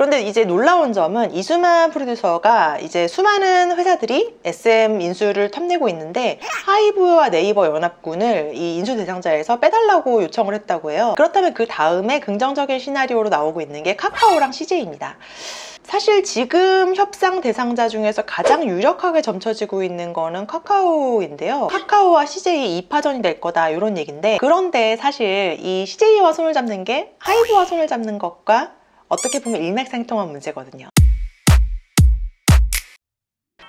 그런데 이제 놀라운 점은 이수만 프로듀서가 이제 수많은 회사들이 SM 인수를 탐내고 있는데 하이브와 네이버 연합군을 이 인수 대상자에서 빼달라고 요청을 했다고 해요. 그렇다면 그 다음에 긍정적인 시나리오로 나오고 있는 게 카카오랑 CJ입니다. 사실 지금 협상 대상자 중에서 가장 유력하게 점쳐지고 있는 거는 카카오인데요. 카카오와 CJ 2파전이 될 거다 이런 얘기인데, 그런데 사실 이 CJ와 손을 잡는 게 하이브와 손을 잡는 것과 어떻게 보면 일맥상통한 문제거든요.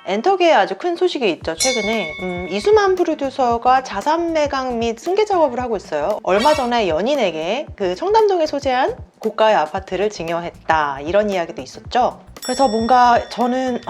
엔터계에 아주 큰 소식이 있죠. 최근에 이수만 프로듀서가 자산 매각 및 승계 작업을 하고 있어요. 얼마 전에 연인에게 그 청담동에 소재한 고가의 아파트를 증여했다 이런 이야기도 있었죠. 그래서 뭔가 저는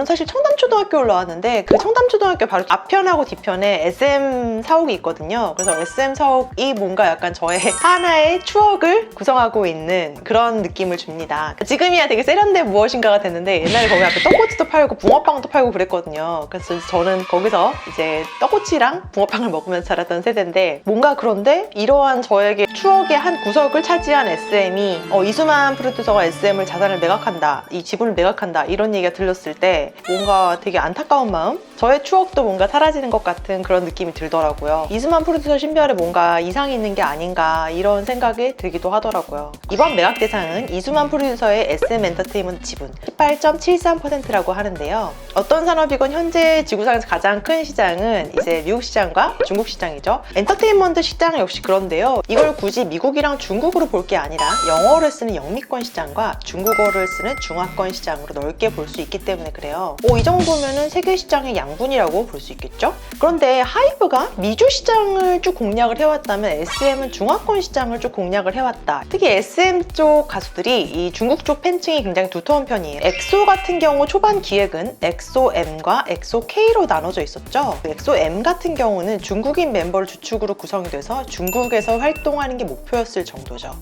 사실 청담초등학교를 나왔는데 그 청담초등학교 바로 앞편하고 뒤편에 SM 사옥이 있거든요. 그래서 SM 사옥이 뭔가 약간 저의 하나의 추억을 구성하고 있는 그런 느낌을 줍니다. 지금이야 되게 세련된 무엇인가가 됐는데 옛날에 거기 앞에 떡꼬치도 팔고 붕어빵도 팔고 그랬거든요. 그래서 저는 거기서 이제 떡꼬치랑 붕어빵을 먹으면서 자랐던 세대인데, 뭔가 그런데 이러한 저에게 추억의 한 구석을 차지한 SM이 이수만 프로듀서가 SM을 자산을 매각한다, 이 지분을 매각한다 이런 얘기가 들렸을 때 뭔가 되게 안타까운 마음? 저의 추억도 뭔가 사라지는 것 같은 그런 느낌이 들더라고요. 이수만 프로듀서 신별에 뭔가 이상이 있는 게 아닌가 이런 생각이 들기도 하더라고요. 이번 매각 대상은 이수만 프로듀서의 SM 엔터테인먼트 지분 18.73%라고 하는데요. 어떤 산업이건 현재 지구상에서 가장 큰 시장은 이제 미국 시장과 중국 시장이죠. 엔터테인먼트 시장 역시 그런데요. 이걸 굳이 미국이랑 중국으로 볼 게 아니라 영어를 쓰는 영미권 시장과 중국어를 쓰는 중화권 시장으로 넓게 볼 수 있기 때문에 그래요. 이 정도면은 세계 시장의 양분이라고 볼 수 있겠죠? 그런데 하이브가 미주 시장을 쭉 공략을 해왔다면 SM은 중화권 시장을 쭉 공략을 해왔다. 특히 SM 쪽 가수들이 이 중국 쪽 팬층이 굉장히 두터운 편이에요. 엑소 같은 경우 초반 기획은 엑소-M과 엑소-K로 나눠져 있었죠. 엑소-M 같은 경우는 중국인 멤버를 주축으로 구성이 돼서 중국에서 활동하는 게 목표였을 정도죠.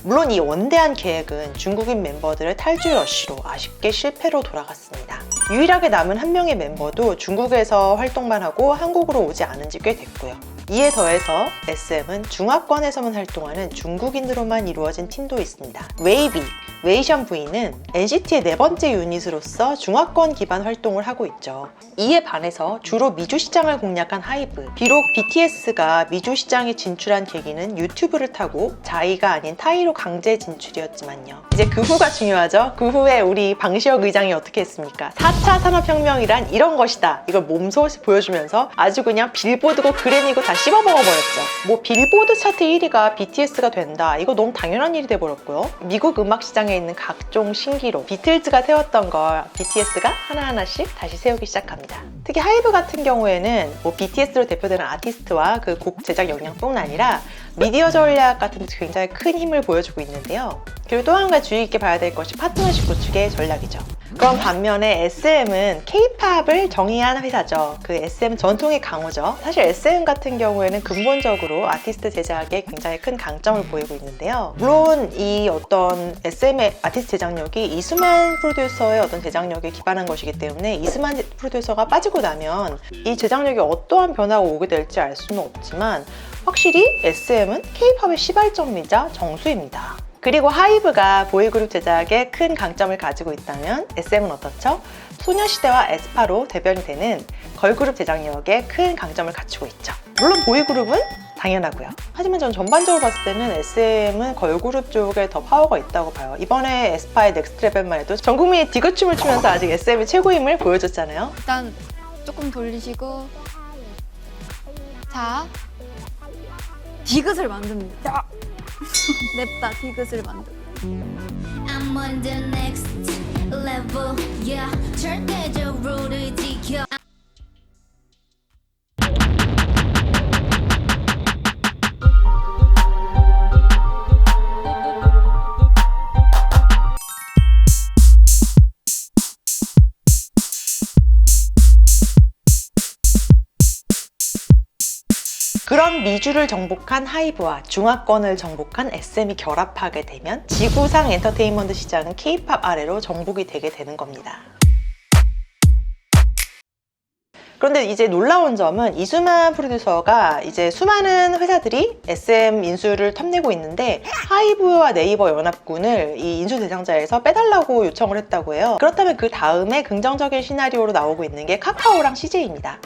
물론 이 원대한 계획은 중국인 멤버들의 탈주 러쉬로 아쉽게 실패로 돌아갔습니다. 유일하게 남은 한 명의 멤버도 중국에서 활동만 하고 한국으로 오지 않은 지 꽤 됐고요. 이에 더해서 SM은 중화권에서만 활동하는 중국인으로만 이루어진 팀도 있습니다. 웨이비, 웨이션 V는 NCT의 네 번째 유닛으로서 중화권 기반 활동을 하고 있죠. 이에 반해서 주로 미주 시장을 공략한 하이브. 비록 BTS가 미주 시장에 진출한 계기는 유튜브를 타고 자이가 아닌 타이로 강제 진출이었지만요. 이제 그 후가 중요하죠. 그 후에 우리 방시혁 의장이 어떻게 했습니까? 4차 산업혁명이란 이런 것이다. 이걸 몸소 보여주면서 아주 그냥 빌보드고 그래미고 다 씹어먹어버렸죠. 뭐 빌보드 차트 1위가 BTS가 된다. 이거 너무 당연한 일이 돼버렸고요. 미국 음악 시장에 있는 각종 신기록, 비틀즈가 세웠던 걸 BTS가 하나하나씩 다시 세우기 시작합니다. 특히 하이브 같은 경우에는 뭐 BTS로 대표되는 아티스트와 그 곡 제작 역량뿐 아니라 미디어 전략 같은 데서 굉장히 큰 힘을 보여주고 있는데요. 그리고 또 한 가지 주의 깊게 봐야 될 것이 파트너십 구축의 전략이죠. 그럼 반면에 SM은 K-팝을 정의한 회사죠. 그 SM 전통의 강호죠. 사실 SM 같은 경우에는 근본적으로 아티스트 제작에 굉장히 큰 강점을 보이고 있는데요. 물론 이 어떤 SM의 아티스트 제작력이 이수만 프로듀서의 어떤 제작력에 기반한 것이기 때문에 이수만 프로듀서가 빠지고 나면 이 제작력이 어떠한 변화가 오게 될지 알 수는 없지만 확실히 SM은 K-팝의 시발점이자 정수입니다. 그리고 하이브가 보이그룹 제작에 큰 강점을 가지고 있다면 SM은 어떻죠? 소녀시대와 에스파로 대변이 되는 걸그룹 제작력에 큰 강점을 갖추고 있죠. 물론 보이그룹은 당연하고요. 하지만 저는 전반적으로 봤을 때는 SM은 걸그룹 쪽에 더 파워가 있다고 봐요. 이번에 에스파의 넥스트 레벨만 해도 전 국민이 디귿춤을 추면서 아직 SM의 최고임을 보여줬잖아요. 일단 조금 돌리시고, 자, 디귿을 만듭니다. 냅다 디귿을 만듭니다. I'm on the next level, yeah. 절대적으로 지켜. 그런 미주를 정복한 하이브와 중화권을 정복한 SM이 결합하게 되면 지구상 엔터테인먼트 시장은 K-팝 아래로 정복이 되게 되는 겁니다. 그런데 이제 놀라운 점은 이수만 프로듀서가 이제 수많은 회사들이 SM 인수를 탐내고 있는데 하이브와 네이버 연합군을 이 인수 대상자에서 빼달라고 요청을 했다고 해요. 그렇다면 그 다음에 긍정적인 시나리오로 나오고 있는 게 카카오랑 CJ입니다.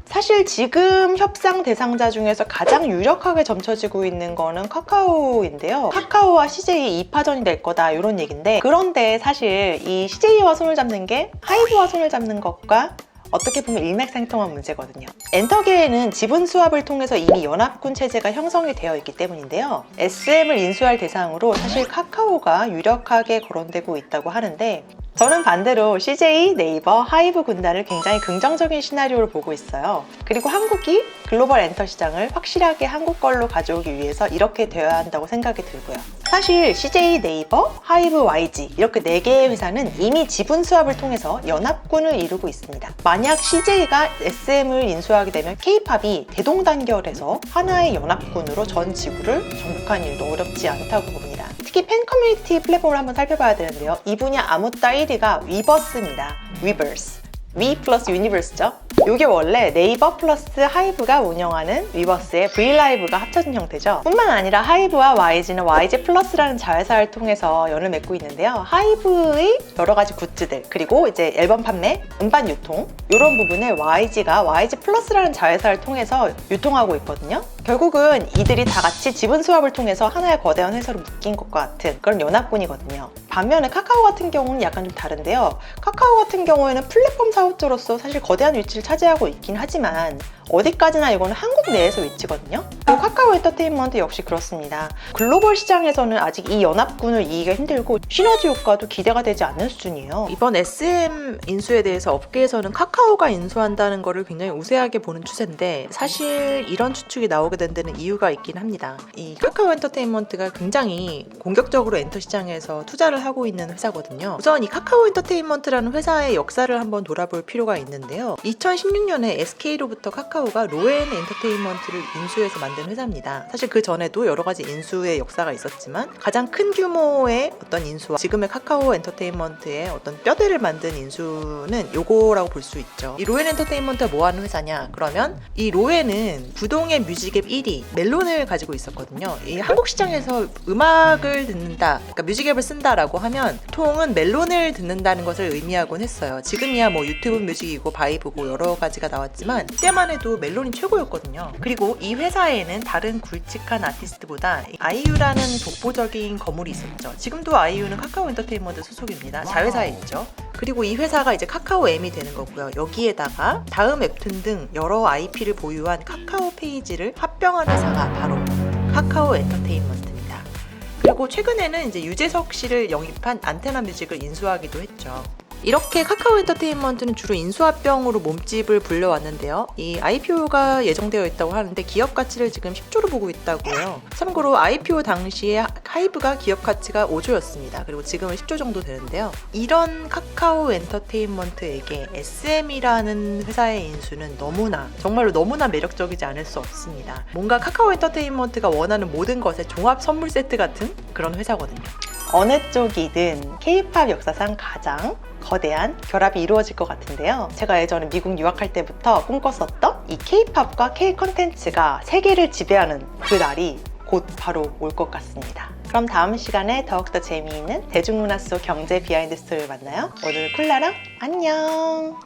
사실 지금 협상 대상자 중에서 가장 유력하게 점쳐지고 있는 거는 카카오인데요. 카카오와 CJ 2파전이 될 거다 이런 얘기인데, 그런데 사실 이 CJ와 손을 잡는 게 하이브와 손을 잡는 것과 어떻게 보면 일맥상통한 문제거든요. 엔터게에는 지분 수합을 통해서 이미 연합군 체제가 형성이 되어 있기 때문인데요. SM을 인수할 대상으로 사실 카카오가 유력하게 거론되고 있다고 하는데, 저는 반대로 CJ, 네이버, 하이브 군단을 굉장히 긍정적인 시나리오를 보고 있어요. 그리고 한국이 글로벌 엔터 시장을 확실하게 한국 걸로 가져오기 위해서 이렇게 되어야 한다고 생각이 들고요. 사실 CJ, 네이버, 하이브, YG 이렇게 4개의 회사는 이미 지분 수합을 통해서 연합군을 이루고 있습니다. 만약 CJ가 SM을 인수하게 되면 K-팝이 대동단결해서 하나의 연합군으로 전 지구를 정복하는 일도 어렵지 않다고 봅니다. 특히 팬 커뮤니티 플랫폼을 한번 살펴봐야 되는데요. 이 분야 아무따 1위가 위버스입니다. 위버스. 위 플러스 유니버스죠. 이게 원래 네이버 플러스 하이브가 운영하는 위버스의 브이라이브가 합쳐진 형태죠. 뿐만 아니라 하이브와 YG는 YG 플러스라는 자회사를 통해서 연을 맺고 있는데요. 하이브의 여러 가지 굿즈들, 그리고 이제 앨범 판매, 음반 유통 이런 부분을 YG가 YG 플러스라는 자회사를 통해서 유통하고 있거든요. 결국은 이들이 다 같이 지분 수합을 통해서 하나의 거대한 회사로 묶인 것과 같은 그런 연합군이거든요. 반면에 카카오 같은 경우는 약간 좀 다른데요. 카카오 같은 경우에는 플랫폼 사업자로서 사실 거대한 위치를 차지하고 있긴 하지만 어디까지나 이거는 한국 내에서 위치거든요. 그리고 카카오 엔터테인먼트 역시 그렇습니다. 글로벌 시장에서는 아직 이 연합군을 이기기가 힘들고 시너지 효과도 기대가 되지 않는 수준이에요. 이번 SM 인수에 대해서 업계에서는 카카오가 인수한다는 거를 굉장히 우세하게 보는 추세인데, 사실 이런 추측이 나오게 된 데는 이유가 있긴 합니다. 이 카카오 엔터테인먼트가 굉장히 공격적으로 엔터 시장에서 투자를 하고 있는 회사거든요. 우선 이 카카오 엔터테인먼트라는 회사의 역사를 한번 돌아볼 필요가 있는데요. 2016년에 SK로부터 카카오가 로엔 엔터테인먼트를 인수해서 만든 회사입니다. 사실 그 전에도 여러 가지 인수의 역사가 있었지만 가장 큰 규모의 어떤 인수와 지금의 카카오 엔터테인먼트의 어떤 뼈대를 만든 인수는 요거라고 볼 수 있죠. 이 로엔 엔터테인먼트가 뭐 하는 회사냐? 그러면 이 로엔은 부동의 뮤직앱 1위 멜론을 가지고 있었거든요. 이 한국 시장에서 음악을 듣는다, 그러니까 뮤직앱을 쓴다라고 하면 보통은 멜론을 듣는다는 것을 의미하곤 했어요. 지금이야 뭐 유튜브 뮤직이고 바이브고 여러 가지가 나왔지만 그때만 해도 멜론이 최고였거든요. 그리고 이 회사에는 다른 굵직한 아티스트보다 아이유라는 독보적인 거물이 있었죠. 지금도 아이유는 카카오 엔터테인먼트 소속입니다. 자회사에 있죠. 그리고 이 회사가 이제 카카오 M이 되는 거고요. 여기에다가 다음 웹툰 등 여러 IP를 보유한 카카오 페이지를 합병한 회사가 바로 카카오 엔터테인먼트입니다. 그리고 최근에는 이제 유재석 씨를 영입한 안테나 뮤직을 인수하기도 했죠. 이렇게 카카오 엔터테인먼트는 주로 인수합병으로 몸집을 불려왔는데요. 이 IPO가 예정되어 있다고 하는데 기업 가치를 지금 10조로 보고 있다고 해요. 참고로 IPO 당시에 하이브가 기업 가치가 5조였습니다. 그리고 지금은 10조 정도 되는데요. 이런 카카오 엔터테인먼트에게 SM이라는 회사의 인수는 너무나, 정말로 너무나 매력적이지 않을 수 없습니다. 뭔가 카카오 엔터테인먼트가 원하는 모든 것의 종합 선물 세트 같은 그런 회사거든요. 어느 쪽이든 K-팝 역사상 가장 거대한 결합이 이루어질 것 같은데요. 제가 예전에 미국 유학할 때부터 꿈꿨었던 이 K-팝과 K-컨텐츠가 세계를 지배하는 그 날이 곧 바로 올 것 같습니다. 그럼 다음 시간에 더욱더 재미있는 대중문화 속 경제 비하인드 스토리를 만나요. 오늘 콜라랑 안녕!